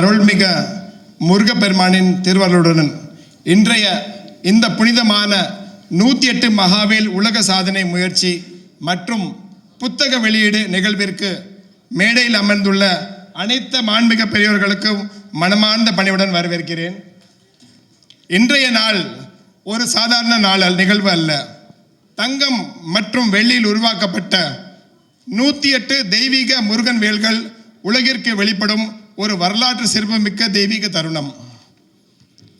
அருள்மிக முருகப்பெருமானின் திருவருளுடன் இன்றைய இந்த புனிதமான 108 மகாவேல் உலக சாதனை முயற்சி மற்றும் புத்தக வெளியீடு நிகழ்விற்கு மேடையில் அமர்ந்துள்ள அனைத்து மாண்புமிகு பெரியோர்களுக்கும் மனமார்ந்த பணிவுடன் வரவேற்கிறேன். இன்றைய நாள் ஒரு சாதாரண நிகழ்வு அல்ல. தங்கம் மற்றும் வெள்ளியில் உருவாக்கப்பட்ட 108 தெய்வீக முருகன் வேல்கள் உலகிற்கு வெளிப்படும் ஒரு வரலாற்று சிறப்புமிக்க தெய்வீக தருணம்.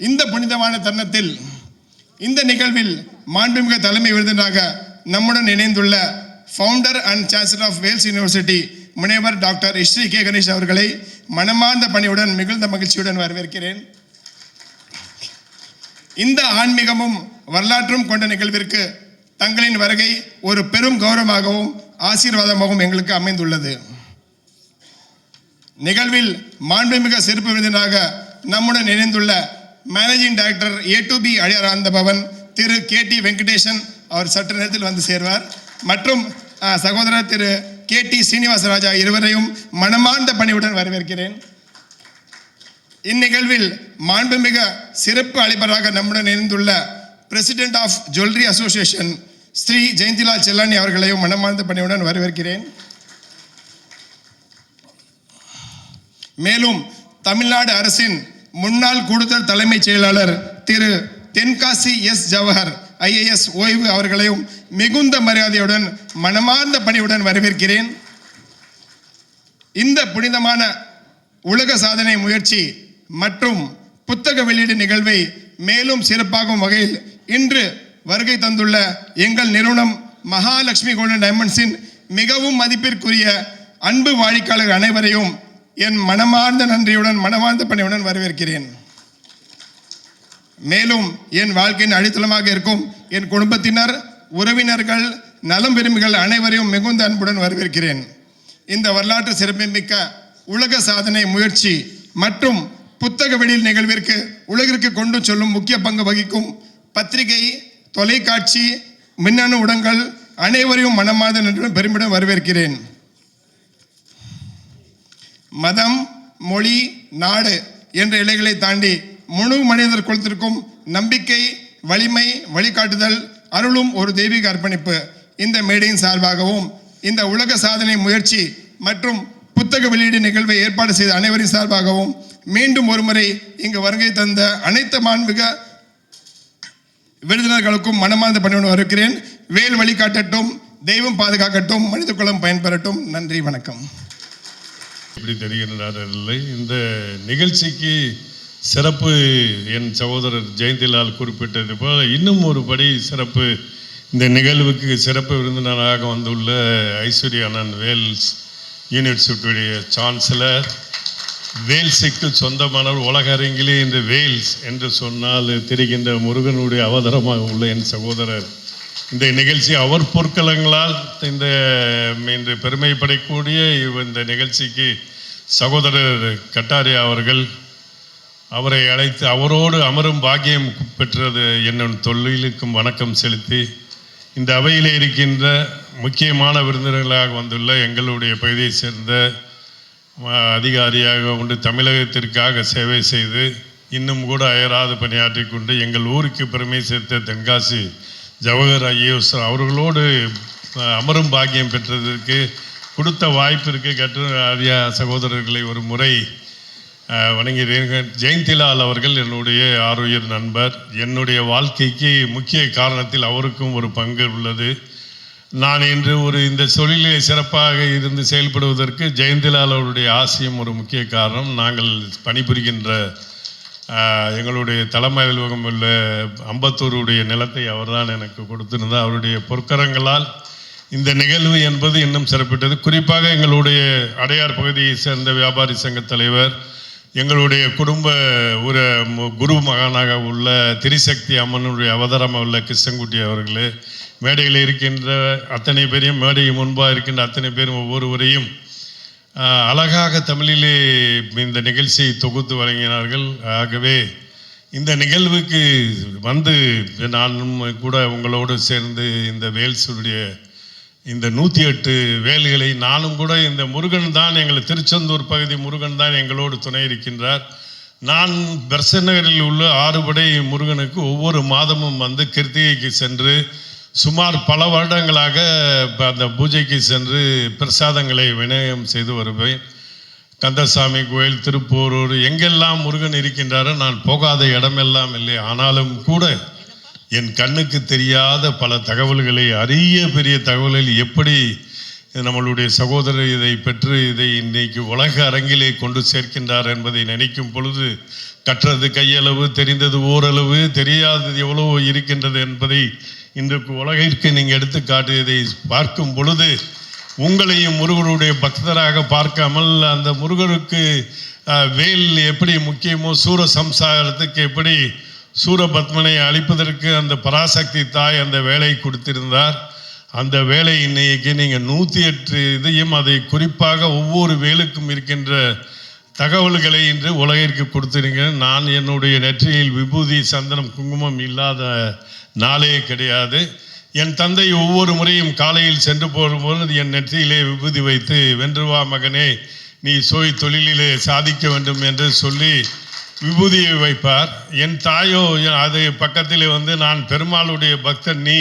இந்த புனிதமான தருணத்தில் இந்த நிகழ்வில் மாண்புமிகு தலைமை விருந்தினராக நம்முடன் இணைந்துள்ள founder and chancellor of Vels university முனைவர் டாக்டர் ஸ்ரீ கே கணேஷ் அவர்களை மனமார்ந்த பணியுடன் மிகுந்த மகிழ்ச்சியுடன் வரவேற்கிறேன். இந்த ஆன்மீகமும் வரலாற்றும் கொண்ட நிகழ்விற்கு தங்களின் வருகை ஒரு பெரும் கௌரவமாகவும் ஆசீர்வாதமாகவும் எங்களுக்கு அமைந்துள்ளது. நிகழ்வில் மாண்புமிகு சிறப்பு விருந்தினராக நம்முடன் இணைந்துள்ள மேனேஜிங் டைரக்டர் A2B அழியாராந்த பவன் திரு KT வெங்கடேசன் அவர் சற்று நேரத்தில் வந்து சேர்வார். மற்றும் சகோதரர் திரு KT ஸ்ரீனிவாசராஜா இருவரையும் மனமார்ந்த பணிவுடன் வரவேற்கிறேன். இந்நிகழ்வில் மாண்புமிகு சிறப்பு அழைப்பராக நம்முடன் இணைந்துள்ள president of jewellery association Shri Jayantilal Chellani அவர்களையும் மனமார்ந்த பணிவுடன் வரவேற்கிறேன். மேலும் தமிழ்நாடு அரசின் முன்னாள் கூடுதல் தலைமைச் செயலாளர் திரு தென்காசி எஸ் ஜவஹர் IAS ஓய்வு அவர்களையும் மிகுந்த மரியாதையுடன் மனமார்ந்த பணிவுடன் வரவேற்கிறேன். இந்த புனிதமான உலக சாதனை முயற்சி மற்றும் புத்தக வெளியீடு நிகழ்வை மேலும் சிறப்பாகும் வகையில் இன்று வருகை தந்துள்ள எங்கள் நிறுவனம் மகாலட்சுமி கோல்டன் டைமண்ட்ஸின் மிகவும் மதிப்பிற்குரிய அன்பு வாடிக்கையாளர் அனைவரையும் என் மனமார்ந்த நன்றியுடன் மனமார்ந்த பணியுடன் வரவேற்கிறேன். மேலும் என் வாழ்க்கையின் அடித்தளமாக இருக்கும் என் குடும்பத்தினர், உறவினர்கள், நலம் விரும்பிகள் அனைவரையும் மிகுந்த அன்புடன் வரவேற்கிறேன். இந்த வரலாற்று சிறப்புமிக்க உலக சாதனை முயற்சி மற்றும் புத்தக வெளியீடு நிகழ்விற்கு உலகிற்கு கொண்டு செல்லும் முக்கிய பங்கு வகிக்கும் பத்திரிகை, தொலைக்காட்சி, மின்னணு ஊடகங்கள் அனைவரையும் மனமார்ந்த நன்றியுடன் பெருமிடம் வரவேற்கிறேன். மதம், மொழி, நாடு என்ற இலைகளை தாண்டி முழு மனிதர் குலத்திற்கும் நம்பிக்கை, வலிமை, வழிகாட்டுதல் அருளும் ஒரு தெய்வீக அர்ப்பணிப்பு. இந்த மேடையின் சார்பாகவும் இந்த உலக சாதனை முயற்சி மற்றும் புத்தக வெளியீடு நிகழ்வை ஏற்பாடு செய்த அனைவரின் சார்பாகவும் மீண்டும் ஒருமுறை இங்கு வருகை தந்த அனைத்து மாண்புமிகு விருந்தினர்களுக்கும் மனமார்ந்த பணியுடன் வரவேற்கிறேன். வேல் வழிகாட்டட்டும், தெய்வம் பாதுகாக்கட்டும், மனித குலம் பயன்பெறட்டும். நன்றி, வணக்கம். எப்படி தெரிகின்றார்கள். இந்த நிகழ்ச்சிக்கு சிறப்பு என் சகோதரர் ஜெயந்திலால் குறிப்பிட்டது போல இன்னும் ஒரு படி சிறப்பு. இந்த நிகழ்வுக்கு சிறப்பு விருந்தினராக வந்துள்ள ஐஸ்வர்யா அண்ணன் வேல்ஸ் யூனிவர்சிட்டியுடைய சான்சலர், வேல்ஸுக்கு சொந்தமானவர். உலக அரங்கிலே இந்த வேல்ஸ் என்று சொன்னால் தெரிகின்ற முருகனுடைய அவதாரமாக உள்ள என் சகோதரர். இந்த நிகழ்ச்சி அவர் பொற்களங்களால் இன்று பெருமைப்படக்கூடிய இந்த நிகழ்ச்சிக்கு சகோதரர் கட்டாரியா அவர்கள் அவரை அழைத்து அவரோடு அமரும் பாக்கியம் பெற்றது என்னும் தொழிலுக்கும் வணக்கம் செலுத்தி, இந்த அவையில் இருக்கின்ற முக்கியமான விருந்தினர்களாக வந்துள்ள எங்களுடைய பகுதியை சேர்ந்த அதிகாரியாக கொண்டு தமிழகத்திற்காக சேவை செய்து இன்னும் கூட அயராது பணியாற்றி கொண்டு எங்கள் ஊருக்கு பெருமை சேர்த்த தென்காசி ஜவஹர் IAS அவர்களோடு அமரும் பாக்கியம் பெற்றதற்கு கொடுத்த வாய்ப்பிற்கு கற்று சகோதரர்களை ஒரு முறை வணங்குகிறேன். ஜெயந்திலால் அவர்கள் என்னுடைய ஆரோக்கிய நண்பர். என்னுடைய வாழ்க்கைக்கு முக்கிய காரணத்தில் அவருக்கும் ஒரு பங்கு உள்ளது. நான் இன்று இந்த தொழிலை சிறப்பாக இருந்து செயல்படுவதற்கு ஜெயந்திலால் அவருடைய ஆசையும் ஒரு முக்கிய காரணம். நாங்கள் பணிபுரிகின்ற எங்களுடைய தலைமை அலுவலகம் உள்ள அம்பத்தூருடைய நிலத்தை அவர்தான் எனக்கு கொடுத்திருந்தார். அவருடைய பொற்கரங்களால் இந்த நிகழ்வு என்பது இன்னும் சிறப்பிட்டது. குறிப்பாக எங்களுடைய அடையார் பகுதியை சேர்ந்த வியாபாரி சங்க தலைவர், எங்களுடைய குடும்ப ஒரு குரு மகானாக உள்ள திரிசக்தி அம்மனுடைய அவதாரமாக உள்ள கிருஷ்ணங்குட்டி அவர்களே, மேடையில் இருக்கின்ற அத்தனை பேரையும், மேடைக்கு முன்பாக இருக்கின்ற அத்தனை பேரும் ஒவ்வொருவரையும் அழகாக தமிழிலே இந்த நிகழ்ச்சியை தொகுத்து வழங்கினார்கள். ஆகவே இந்த நிகழ்வுக்கு வந்து நானும் கூட உங்களோடு சேர்ந்து இந்த வேல்ஸுடைய இந்த 108 வேல்களை நானும் கூட இந்த முருகன் தான் எங்கள் திருச்செந்தூர் பகுதி முருகன் தான் எங்களோடு துணை இருக்கின்றார். நான் பெர்சன் நகரில் உள்ள 6 படை முருகனுக்கு ஒவ்வொரு மாதமும் வந்து கிருத்திகைக்கு சென்று சுமார் பல வருடங்களாக அந்த பூஜைக்கு சென்று பிரசாதங்களை விநியோகம் செய்து வருவேன். கந்தசாமி கோயில், திருப்போரூர், எங்கெல்லாம் முருகன் இருக்கின்றாரோ நான் போகாத இடமெல்லாம் இல்லை. ஆனாலும் கூட என் கண்ணுக்கு தெரியாத பல தகவல்களை, அரிய பெரிய தகவல்கள் எப்படி நம்மளுடைய சகோதரர் இதை பெற்று இதை இன்றைக்கு உலக அரங்கிலே கொண்டு சேர்க்கின்றார் என்பதை நினைக்கும் பொழுது கற்றது கையளவு, தெரிந்தது ஓரளவு, தெரியாதது எவ்வளவோ இருக்கின்றது என்பதை இன்றைக்கு உலகிற்கு நீங்கள் எடுத்து காட்டியதை பார்க்கும் பொழுது உங்களையும் முருகனுடைய பக்தராக பார்க்காமல் அந்த முருகருக்கு வேல் எப்படி முக்கியமோ, சூரசம்சாரத்துக்கு எப்படி சூரபத்மனை அழிப்பதற்கு அந்த பராசக்தி தாய் அந்த வேலை கொடுத்திருந்தார். அந்த வேலை இன்னைக்கு நீங்கள் 108 இதையும் அதை குறிப்பாக ஒவ்வொரு வேலுக்கும் இருக்கின்ற தகவல்களை இன்று உலகிற்கு கொடுத்துருங்க. நான் என்னுடைய நெற்றியில் விபூதி, சந்தனம், குங்குமம் இல்லாத நாளே கிடையாது. என் தந்தை ஒவ்வொரு முறையும் காலையில் சென்று போகும்போது என் நெற்றியிலே விபூதி வைத்து, வென்றுவா மகனே, நீ தொழிலிலே சாதிக்க வேண்டும் என்று சொல்லி விபூதியை வைப்பார். என் தாயோ அது பக்கத்திலே வந்து நான் பெருமாளுடைய பக்தன் நீ,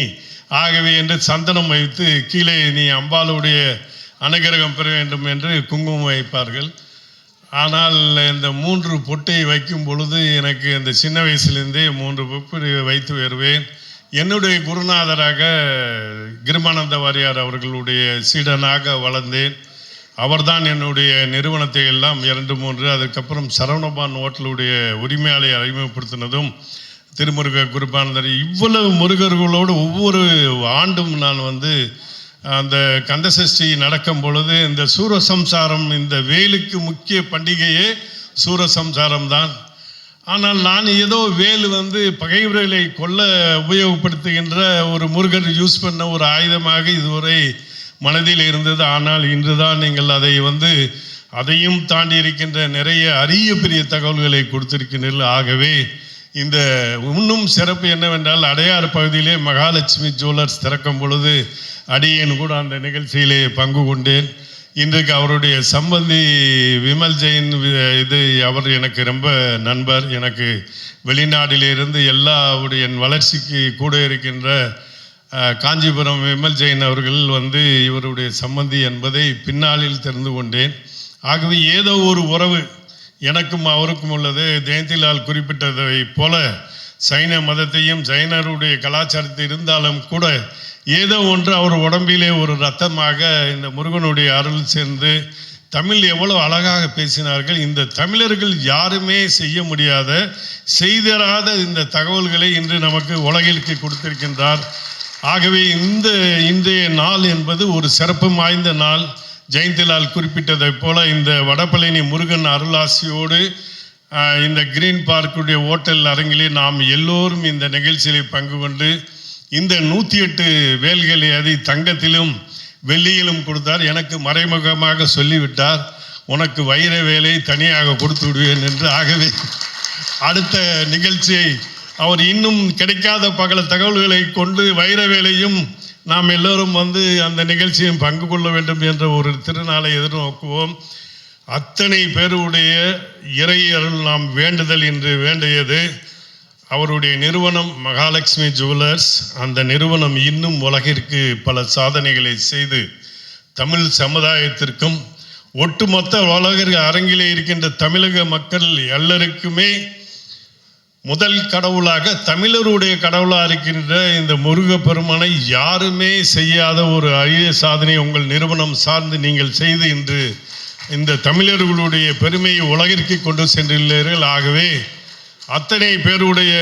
ஆகவே என்று சந்தனம் வைத்து கீழே நீ அம்பாளுடைய அனுகிரகம் பெற வேண்டும் என்று குங்குமம் வைப்பார்கள். ஆனால் இந்த 3 பொட்டை வைக்கும் பொழுது எனக்கு இந்த சின்ன வயசுலேருந்தே 3 பொட்டு வைத்து வருவேன். என்னுடைய குருநாதராக கிருமானந்த வாரியார் அவர்களுடைய சீடனாக வளர்ந்தேன். அவர்தான் என்னுடைய நிறுவனத்தை எல்லாம் 2-3 அதுக்கப்புறம் சரவணபான் ஹோட்டலுடைய உரிமையாளரை அறிமுகப்படுத்தினதும் திருமுருக குருபானந்தர். இவ்வளவு முருகர்களோடு ஒவ்வொரு ஆண்டும் நான் வந்து அந்த கந்தசஷ்டி நடக்கும் பொழுது இந்த சூரசம்சாரம், இந்த வேலுக்கு முக்கிய பண்டிகையே சூரசம்சாரம் தான். ஆனால் நான் ஏதோ வேல் வந்து பகைவர்களை கொல்ல உபயோகப்படுத்துகின்ற ஒரு முருகர் யூஸ் பண்ண ஒரு ஆயுதமாக இதுவரை மனதில் இருந்தது. ஆனால் இன்றுதான் நீங்கள் அதை வந்து அதையும் தாண்டி இருக்கின்ற நிறைய அரிய பெரிய தகவல்களை கொடுத்திருக்கின்றீர்கள். ஆகவே இந்த இன்னும் சிறப்பு என்னவென்றால், அடையாறு பகுதியிலே மகாலட்சுமி ஜுவல்லர்ஸ் திறக்கும் பொழுது அடியேன் கூட அந்த நிகழ்ச்சியிலே பங்கு கொண்டேன். இன்றைக்கு அவருடைய சம்பந்தி விமல் ஜெயின், இது அவர் எனக்கு ரொம்ப நண்பர். எனக்கு வெளிநாட்டிலிருந்து எல்லாருடைய என் வளர்ச்சிக்கு கூட இருக்கின்ற காஞ்சிபுரம் விமல் ஜெயின் அவர்கள் வந்து இவருடைய சம்பந்தி என்பதை பின்னாளில் தெரிந்து கொண்டேன். ஆகவே ஏதோ ஒரு உறவு எனக்கும் அவருக்கும் உள்ளது. ஜெயந்திலால் குறிப்பிட்டதை போல சைன மதத்தையும் ஜைனருடைய கலாச்சாரத்தை இருந்தாலும் கூட ஏதோ ஒன்று அவர் உடம்பிலே ஒரு ரத்தமாக இந்த முருகனுடைய அருள் சேர்ந்து தமிழ் எவ்வளோ அழகாக பேசினார்கள். இந்த தமிழர்கள் யாருமே செய்ய முடியாத, செய்தராத இந்த தகவல்களை இன்று நமக்கு உலகிற்கு கொடுத்திருக்கின்றார். ஆகவே இன்றைய நாள் என்பது ஒரு சிறப்பு வாய்ந்த நாள். ஜெயந்திலால் குறிப்பிட்டதை போல இந்த வடபழனி முருகன் அருளாசியோடு இந்த கிரீன் பார்க்குடைய ஓட்டல் அரங்கிலே நாம் எல்லோரும் இந்த நிகழ்ச்சியில் பங்கு கொண்டு இந்த 108 வேல்களை அதை தங்கத்திலும் வெள்ளியிலும் கொடுத்தார். எனக்கு மறைமுகமாக சொல்லிவிட்டார், உனக்கு வைர வேலை தனியாக கொடுத்து விடுவேன் என்று. ஆகவே அடுத்த நிகழ்ச்சியை அவர் இன்னும் கிடைக்காத பல தகவல்களை கொண்டு வைர வேலையும் நாம் எல்லோரும் வந்து அந்த நிகழ்ச்சியும் பங்கு கொள்ள வேண்டும் என்ற ஒரு திருநாளை எதிர்நோக்குவோம். அத்தனை பேருடைய இறை அருள் நாம் வேண்டுதல் என்று வேண்டியது. அவருடைய நிறுவனம் மகாலட்சுமி ஜுவல்லர்ஸ், அந்த நிறுவனம் இன்னும் உலகிற்கு பல சாதனைகளை செய்து தமிழ் சமுதாயத்திற்கும் ஒட்டுமொத்த உலக அரங்கிலே இருக்கின்ற தமிழக மக்கள் எல்லாருக்குமே முதல் கடவுளாக, தமிழருடைய கடவுளாக இருக்கின்ற இந்த முருகப்பெருமானை யாருமே செய்யாத ஒரு அரிய சாதனை உங்கள் நிறுவனம் சார்ந்து நீங்கள் செய்து இன்று இந்த தமிழர்களுடைய பெருமையை உலகிற்கு கொண்டு சென்றுள்ளீர்கள். ஆகவே அத்தனை பேருடைய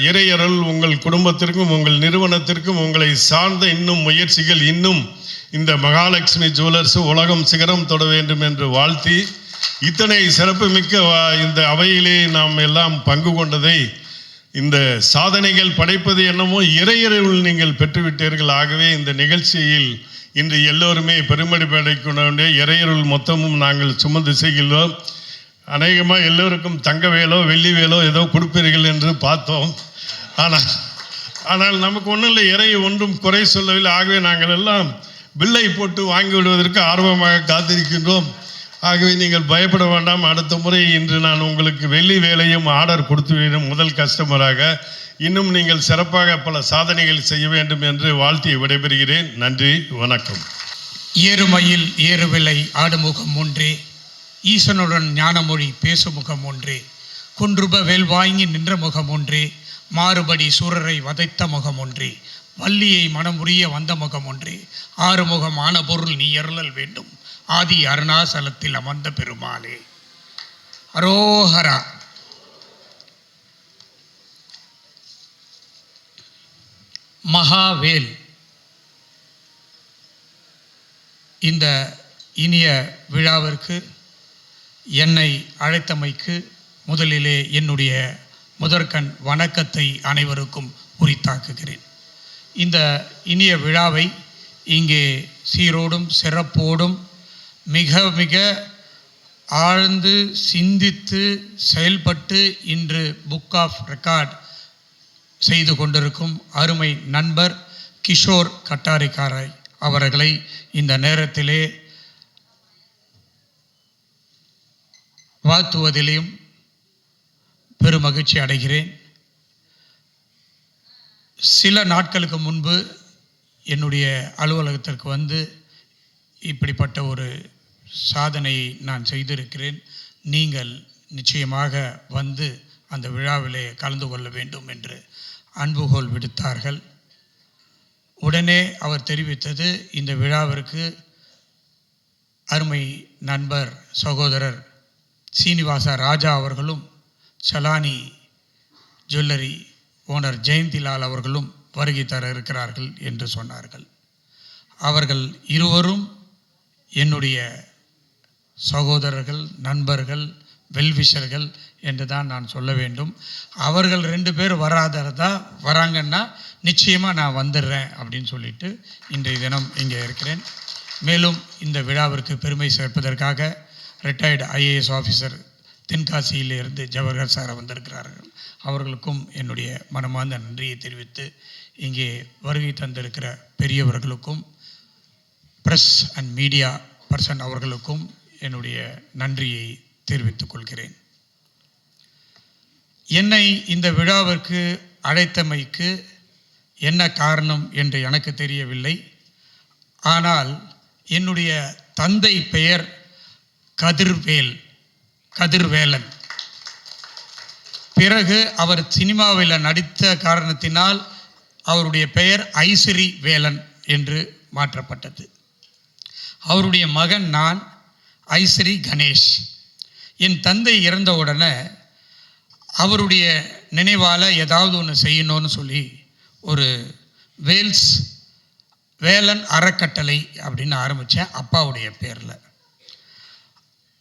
இறையருள் உங்கள் குடும்பத்திற்கும் உங்கள் நிறுவனத்திற்கும் உங்களை சார்ந்த இன்னும் முயற்சிகள் இன்னும் இந்த மகாலட்சுமி ஜுவல்லர்ஸ் உலகம் சிகரம் தொட வேண்டும் என்று வாழ்த்தி, இத்தனை சிறப்புமிக்க இந்த அவையிலே நாம் எல்லாம் பங்கு கொண்டதை, இந்த சாதனைகள் படைப்பது என்னமோ இறையருள் நீங்கள் பெற்றுவிட்டீர்கள். ஆகவே இந்த நிகழ்ச்சியில் இன்று எல்லோருமே பெருமடி படைக்கொண்ட இறையருள் மொத்தமும் நாங்கள் சுமந்து செய்கிறோம். அநேகமாக எல்லோருக்கும் தங்க வேலோ வெள்ளி வேலோ ஏதோ கொடுப்பீர்கள் என்று பார்த்தோம். ஆனால் நமக்கு ஒன்றும் இல்லை, இறை ஒன்றும் குறை சொல்லவில்லை. ஆகவே நாங்கள் எல்லாம் பில்லை போட்டு வாங்கி விடுவதற்கு ஆர்வமாக காத்திருக்கின்றோம். ஆகவே நீங்கள் பயப்பட வேண்டாம். அடுத்த முறை இன்று நான் உங்களுக்கு வெள்ளி வேலையும் ஆர்டர் கொடுத்து விடும் முதல் கஸ்டமராக. இன்னும் நீங்கள் சிறப்பாக பல சாதனைகள் செய்ய வேண்டும் என்று வாழ்த்தி விடைபெறுகிறேன். நன்றி, வணக்கம். ஏறுமையில் ஏறுவிலை ஆடுமுகம் ஒன்றே, ஈசனுடன் ஞானமொழி பேசுமுகம் ஒன்றே, குன்றுப வேல் வாங்கி நின்ற முகம் ஒன்றே, மாறுபடி சூரரை வதைத்த முகம் ஒன்றே, வள்ளியை மனமுறிய வந்த முகம் ஒன்றே, ஆறுமுகம் ஆன பொருள் நீ எருளல் வேண்டும், ஆதி அருணாசலத்தில் அமர்ந்த பெருமாளே. அரோஹரா. மகாவேல் இந்த இனிய விழாவிற்கு என்னை அழைத்தமைக்கு முதலிலே என்னுடைய முதற்கண் வணக்கத்தை அனைவருக்கும் உரித்தாக்குகிறேன். இந்த இனிய விழாவை இங்கே சீரோடும் சிறப்போடும் மிக மிக ஆழ்ந்து சிந்தித்து செயல்பட்டு இன்று புக் ஆஃப் ரெக்கார்ட் செய்து கொண்டிருக்கும் அருமை நண்பர் கிஷோர் கட்டாரிக்காரை அவர்களை இந்த நேரத்திலே வாழ்த்துவதிலேயும் பெருமகிழ்ச்சி அடைகிறேன். சில நாட்களுக்கு முன்பு என்னுடைய அலுவலகத்திற்கு வந்து இப்படிப்பட்ட ஒரு சாதனையை நான் செய்திருக்கிறேன், நீங்கள் நிச்சயமாக வந்து அந்த விழாவிலே கலந்து கொள்ள வேண்டும் என்று அன்புகோல் விடுத்தார்கள். உடனே அவர் தெரிவித்தது, இந்த விழாவிற்கு அருமை நண்பர் சகோதரர் சீனிவாச ராஜா அவர்களும் சலானி ஜுவல்லரி ஓனர் ஜெயந்திலால் அவர்களும் வருகை தர இருக்கிறார்கள் என்று சொன்னார்கள். அவர்கள் இருவரும் என்னுடைய சகோதரர்கள், நண்பர்கள், வெல்விஷர்கள் என்று தான் நான் சொல்ல வேண்டும். அவர்கள் 2 பேர் வராததா வராங்கன்னா நிச்சயமாக நான் வந்துடுறேன் அப்படின்னு சொல்லிட்டு இன்றைய தினம் இங்கே இருக்கிறேன். மேலும் இந்த விழாவிற்கு பெருமை சேர்ப்பதற்காக ரிட்டையர்டு ஐஏஎஸ் ஆஃபீஸர் தென்காசியிலிருந்து ஜவஹர் சார் வந்திருக்கிறார்கள். அவர்களுக்கும் என்னுடைய மனமார்ந்த நன்றியை தெரிவித்து, இங்கே வருகை தந்திருக்கிற பெரியவர்களுக்கும் ப்ரெஸ் அண்ட் மீடியா பர்சன் அவர்களுக்கும் என்னுடைய நன்றியை தெரிவித்துக் கொள்கிறேன். என்னை இந்த விழாவிற்கு அழைத்தமைக்கு என்ன காரணம் என்று எனக்கு தெரியவில்லை. ஆனால் என்னுடைய தந்தை பெயர் கதிர்வேலன். பிறகு அவர் சினிமாவில் நடித்த காரணத்தினால் அவருடைய பெயர் ஐஸ்வரி வேலன் என்று மாற்றப்பட்டது. அவருடைய மகன் நான், ஐஸ்வரி கணேஷ். என் தந்தை இறந்த உடனே அவருடைய நினைவால் ஏதாவது ஒன்று செய்யணும்னு சொல்லி ஒரு வேலன் அறக்கட்டளை அப்படின்னு ஆரம்பித்தேன் அப்பாவுடைய பேரில்.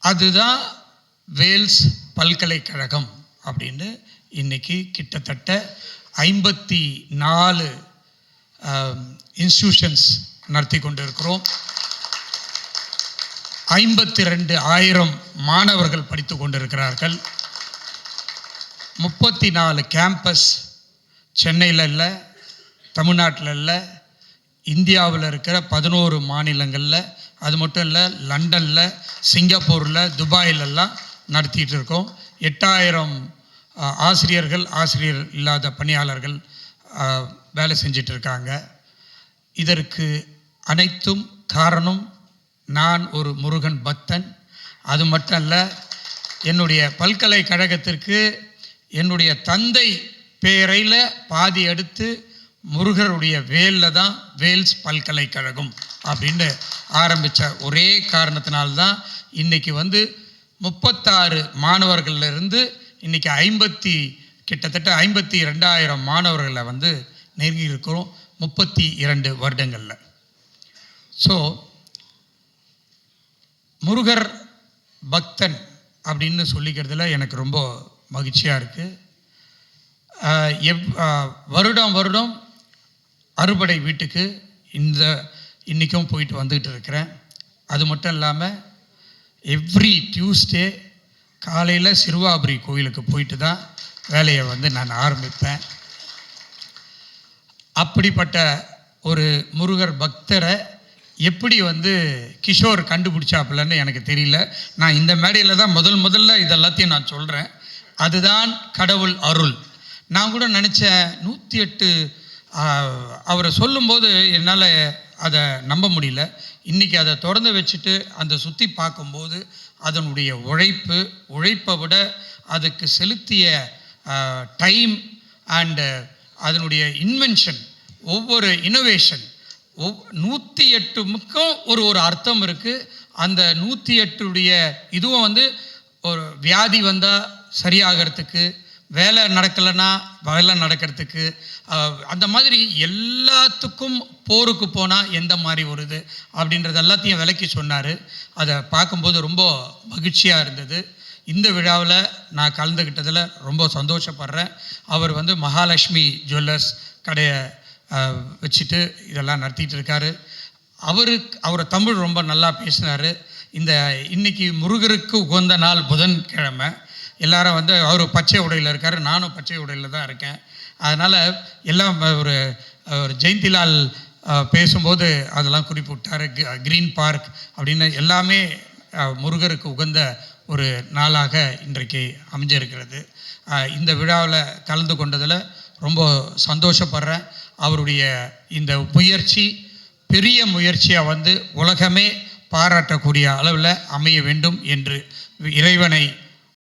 அதுதான் வேல்ஸ் பல்கலைக்கழகம் அப்படின்னு இன்றைக்கி கிட்டத்தட்ட 54 இன்ஸ்டிடியூஷன்ஸ் நடத்தி கொண்டு இருக்கிறோம். 52,000 மாணவர்கள் படித்து கொண்டிருக்கிறார்கள். 34 கேம்பஸ் சென்னையில் இல்லை, தமிழ்நாட்டில் இல்லை, இந்தியாவில் இருக்கிற 11 மாநிலங்களில், அது மட்டும் இல்லை லண்டனில், சிங்கப்பூரில், துபாயிலெல்லாம் நடத்திட்டு இருக்கோம். 8000 ஆசிரியர் இல்லாத பணியாளர்கள் வேலை செஞ்சிட்ருக்காங்க. இதற்கு அனைத்தும் காரணம் நான் ஒரு முருகன் பக்தன். அது மட்டும் அல்ல, என்னுடைய பல்கலைக்கழகத்திற்கு என்னுடைய தந்தை பெயரில் பாதி எடுத்து முருகருடைய வேலில் தான் வேல்ஸ் பல்கலைக்கழகம் அப்படின்னு ஆரம்பித்த ஒரே காரணத்தினால்தான் இன்றைக்கி 36 மாணவர்களிலிருந்து இன்றைக்கி கிட்டத்தட்ட 52,000 மாணவர்களை நெருங்கி இருக்கிறோம் 32 வருடங்களில். ஸோ முருகர் பக்தன் அப்படின்னு சொல்லிக்கிறதுல எனக்கு ரொம்ப மகிழ்ச்சியாக இருக்குது. வருடம் அறுபடை வீட்டுக்கு இன்றைக்கும் போயிட்டு வந்துக்கிட்டு இருக்கிறேன். அது மட்டும் இல்லாமல் எவ்ரி டியூஸ்டே காலையில் சிறுவாபுரி கோயிலுக்கு போயிட்டு தான் வேலையை நான் ஆரம்பிப்பேன். அப்படிப்பட்ட ஒரு முருகர் பக்தரை எப்படி வந்து கிஷோர் கண்டுபிடிச்சாப்புலன்னு எனக்கு தெரியல. நான் இந்த மேடையில் தான் முதல்ல இதெல்லாத்தையும் நான் சொல்கிறேன். அதுதான் கடவுள் அருள். நான் கூட நினச்சேன் 108 அவரை சொல்லும்போது என்னால் அதை நம்ப முடியல. இன்றைக்கி அதை திறந்து வச்சுட்டு அந்த சுற்றி பார்க்கும்போது அதனுடைய உழைப்பை விட அதுக்கு செலுத்திய டைம் அண்டு அதனுடைய இன்வென்ஷன், ஒவ்வொரு இனோவேஷன் 108க்கும் ஒரு அர்த்தம் இருக்குது. அந்த 108உடைய இதுவும் வந்து ஒரு வியாதி வந்தால் சரியாகிறதுக்கு, வேலை நடக்கலைன்னா வேலை நடக்கிறதுக்கு, அந்த மாதிரி எல்லாத்துக்கும் போருக்கு போனால் எந்த மாதிரி வருது அப்படின்றது எல்லாத்தையும் விளக்கி சொன்னார். அதை பார்க்கும்போது ரொம்ப மகிழ்ச்சியாக இருந்தது. இந்த விழாவில் நான் கலந்துக்கிட்டதில் ரொம்ப சந்தோஷப்படுறேன். அவர் வந்து மகாலட்சுமி ஜுவல்லர்ஸ் கடையை வச்சுட்டு இதெல்லாம் நடத்திட்டு இருக்காரு. அவர் தமிழ் ரொம்ப நல்லா பேசினார். இன்னைக்கு முருகருக்கு உகந்த நாள் புதன்கிழமை. எல்லாரும் வந்து அவர் பச்சை உடையில் இருக்கார், நானும் பச்சை உடையில் தான் இருக்கேன். அதனால் எல்லாம் ஒரு ஜெயந்திலால் பேசும்போது அதெல்லாம் குறிப்பிட்டார். க்ரீன் பார்க் அப்படின்னு எல்லாமே முருகருக்கு உகந்த ஒரு நாளாக இன்றைக்கு அமைஞ்சிருக்கிறது. இந்த விழாவில் கலந்து கொண்டதில் ரொம்ப சந்தோஷப்படுறேன். அவருடைய இந்த முயற்சி பெரிய முயற்சியாக வந்து உலகமே பாராட்டக்கூடிய அளவில் அமைய வேண்டும் என்று இறைவனை